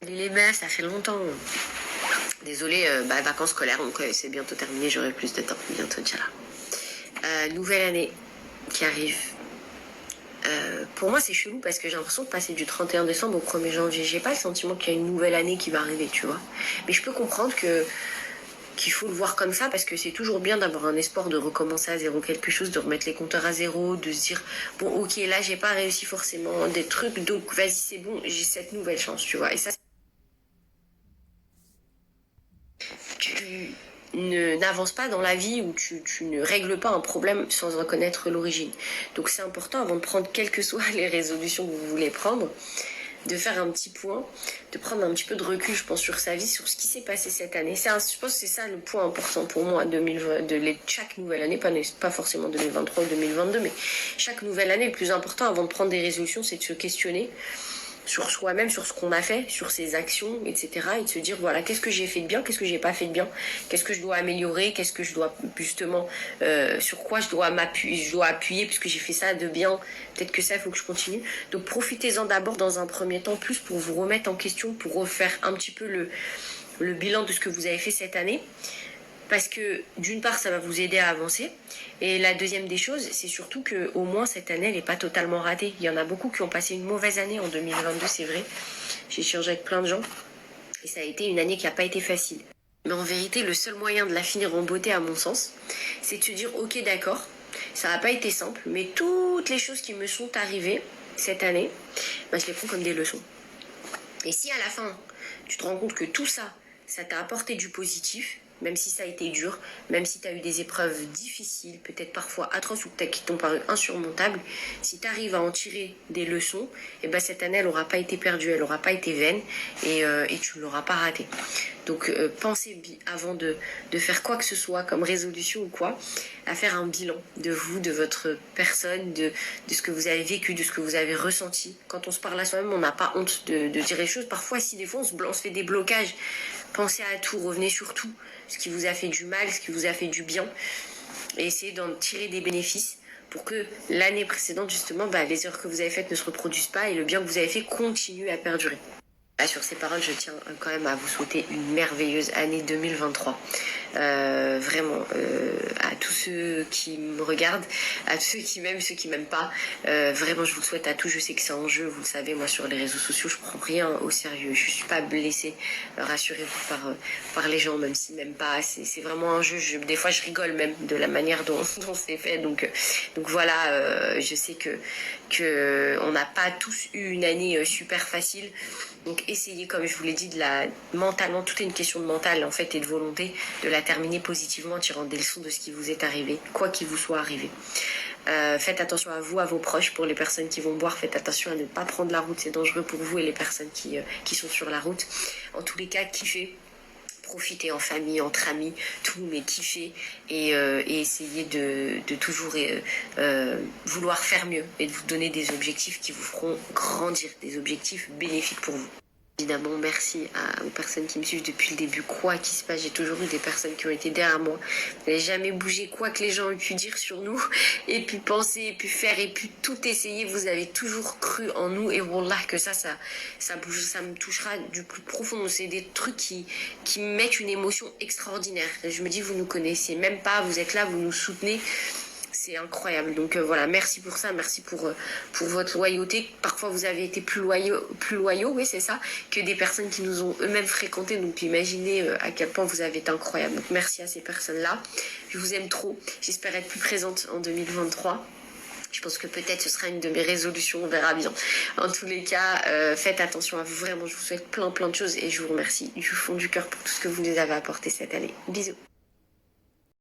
Les meufs, ça fait longtemps. Désolée, vacances scolaires, donc c'est bientôt terminé, j'aurai plus de temps, bientôt déjà là. Nouvelle année qui arrive. Pour moi, c'est chelou parce que j'ai l'impression de passer du 31 décembre au 1er janvier. J'ai pas le sentiment qu'il y a une nouvelle année qui va arriver, tu vois. Mais je peux comprendre qu'il faut le voir comme ça parce que c'est toujours bien d'avoir un espoir de recommencer à zéro quelque chose, de remettre les compteurs à zéro, de se dire bon ok là j'ai pas réussi forcément des trucs donc vas-y c'est bon j'ai cette nouvelle chance tu vois et ça tu n'avances pas dans la vie ou tu ne règles pas un problème sans en connaître l'origine. Donc c'est important avant de prendre quelles que soient les résolutions que vous voulez prendre, de faire un petit point, de prendre un petit peu de recul, je pense, sur sa vie, sur ce qui s'est passé cette année. Je pense que c'est ça le point important pour moi chaque nouvelle année, pas forcément 2023 ou 2022, mais chaque nouvelle année, le plus important avant de prendre des résolutions, c'est de se questionner sur soi-même, sur ce qu'on a fait, sur ses actions, etc. Et de se dire, voilà, qu'est-ce que j'ai fait de bien, qu'est-ce que j'ai pas fait de bien, qu'est-ce que je dois améliorer, qu'est-ce que je dois justement, sur quoi je dois appuyer, puisque j'ai fait ça de bien, peut-être que ça, il faut que je continue. Donc profitez-en d'abord dans un premier temps, plus pour vous remettre en question, pour refaire un petit peu le bilan de ce que vous avez fait cette année. Parce que d'une part, ça va vous aider à avancer. Et la deuxième des choses, c'est surtout que au moins cette année, elle n'est pas totalement ratée. Il y en a beaucoup qui ont passé une mauvaise année en 2022, c'est vrai. J'ai échangé avec plein de gens. Et ça a été une année qui n'a pas été facile. Mais en vérité, le seul moyen de la finir en beauté, à mon sens, c'est de se dire, ok, d'accord, ça n'a pas été simple, mais toutes les choses qui me sont arrivées cette année, je les prends comme des leçons. Et si à la fin, tu te rends compte que tout ça, ça t'a apporté du positif, même si ça a été dur, même si tu as eu des épreuves difficiles, peut-être parfois atroces ou qui t'ont paru insurmontables, si tu arrives à en tirer des leçons, et cette année, elle n'aura pas été perdue, elle n'aura pas été vaine et tu ne l'auras pas ratée. Donc pensez avant de faire quoi que ce soit comme résolution ou quoi, à faire un bilan de vous, de votre personne, de ce que vous avez vécu, de ce que vous avez ressenti. Quand on se parle à soi-même, on n'a pas honte de dire les choses. Parfois, si des fois on se fait des blocages, pensez à tout, revenez sur tout. Ce qui vous a fait du mal, ce qui vous a fait du bien. Et essayez d'en tirer des bénéfices pour que l'année précédente, justement, les erreurs que vous avez faites ne se reproduisent pas et le bien que vous avez fait continue à perdurer. Sur ces paroles, je tiens quand même à vous souhaiter une merveilleuse année 2023. Vraiment, à tous ceux qui me regardent, à tous ceux qui m'aiment, ceux qui m'aiment pas, vraiment je vous le souhaite à tous. Je sais que c'est en jeu, vous le savez, moi sur les réseaux sociaux je prends rien au sérieux, je suis pas blessée, rassurez-vous par les gens, même s'ils m'aiment pas, c'est vraiment un jeu, des fois je rigole même de la manière dont c'est fait, donc voilà, je sais que on n'a pas tous eu une année super facile. Donc essayez, comme je vous l'ai dit, mentalement, tout est une question de mental en fait et de volonté, de la terminer positivement en tirant des leçons de ce qui vous est arrivé, quoi qu'il vous soit arrivé. Faites attention à vous, à vos proches, pour les personnes qui vont boire, faites attention à ne pas prendre la route, c'est dangereux pour vous et les personnes qui sont sur la route. En tous les cas, kiffez. Profitez en famille, entre amis, tout, mais kiffez et essayez de toujours vouloir faire mieux et de vous donner des objectifs qui vous feront grandir, des objectifs bénéfiques pour vous. Évidemment, merci aux personnes qui me suivent depuis le début. Quoi qu'il se passe, j'ai toujours eu des personnes qui ont été derrière moi. Vous n'avez jamais bougé quoi que les gens aient pu dire sur nous, et puis penser, et puis faire, et puis tout essayer. Vous avez toujours cru en nous, et wallah que ça bouge, ça me touchera du plus profond. C'est des trucs qui me mettent une émotion extraordinaire. Et je me dis, vous nous connaissez même pas, vous êtes là, vous nous soutenez. C'est incroyable. Donc voilà, merci pour ça, merci pour votre loyauté. Parfois vous avez été plus loyaux, oui c'est ça, que des personnes qui nous ont eux-mêmes fréquentés. Donc imaginez à quel point vous avez été incroyable. Donc merci à ces personnes-là. Je vous aime trop. J'espère être plus présente en 2023. Je pense que peut-être ce sera une de mes résolutions, on verra bien. En tous les cas, faites attention à vous. Vraiment, je vous souhaite plein de choses et je vous remercie du fond du cœur pour tout ce que vous nous avez apporté cette année. Bisous.